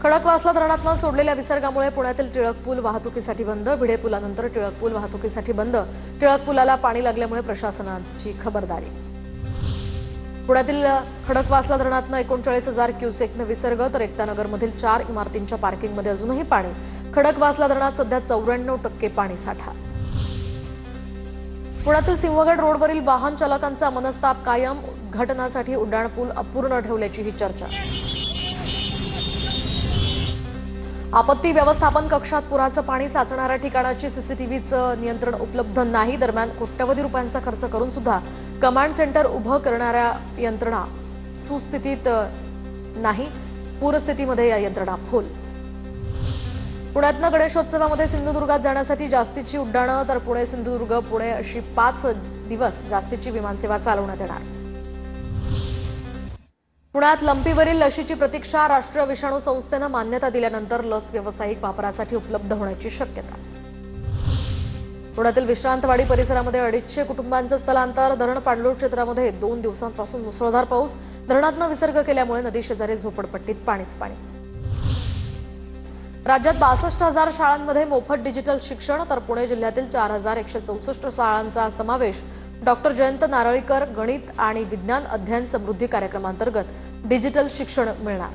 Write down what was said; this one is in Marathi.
खडकवासला धरणातून सोडलेल्या विसर्गामुळे पुण्यातील टिळक पूल वाहतुकीसाठी बंद। भिडे पुलानंतर टिळक पूल वाहतुकीसाठी बंद। टिळक पुलाला पाणी लागल्यामुळे प्रशासनाची खबरदारी। पुण्यातील खडकवासला धरणातून 39,000 क्युसेकने विसर्ग, तर एकतानगरमधील 4 इमारतींच्या पार्किंगमध्ये अजूनही पाणी। खडकवासला धरणात सध्या 94% पाणी साठा। पुण्यातील सिंहगड रोडवरील वाहन चालकांचा मनस्ताप कायम। उद्घाटनासाठी उड्डाणपूल अपूर्ण ठेवल्याची ही चर्चा। आपत्ती व्यवस्थापन कक्षात पुराचं पाणी साचणाऱ्या ठिकाणाची सीसीटीव्हीचं नियंत्रण उपलब्ध नाही। दरम्यान कोट्यवधी रुपयांचा खर्च करून सुद्धा कमांड सेंटर उभं करणाऱ्या यंत्रणा सुस्थितीत नाही। पूरस्थितीमध्ये या यंत्रणा फोल। पुण्यातनं गणेशोत्सवामध्ये सिंधुदुर्गात जाण्यासाठी जास्तीची उड्डाणं, तर पुणे सिंधुदुर्ग पुणे अशी 5 दिवस जास्तीची विमानसेवा चालवण्यात येणार। पुण्यात लंपीवरील लशीची प्रतीक्षा। राष्ट्रीय विषाणू संस्थेनं मान्यता दिल्यानंतर लस व्यावसायिक वापरासाठी उपलब्ध होण्याची शक्यता। पुण्यातील विश्रांतवाडी परिसरामध्ये 250 कुटुंबांचं स्थलांतर। धरण पाणलोट क्षेत्रामध्ये 2 दिवसांपासून मुसळधार पाऊस। धरणातनं विसर्ग केल्यामुळे नदीशेजारील झोपडपट्टीत पाणीच पाणी। राज्यात 62,000 शाळांमध्ये मोफत डिजिटल शिक्षण, तर पुणे जिल्ह्यातील 4,164 शाळांचा समावेश। डॉक्टर जयंत नारळीकर गणित आणि विज्ञान अध्ययन समृद्धी कार्यक्रमांतर्गत डिजिटल शिक्षण मिळणार।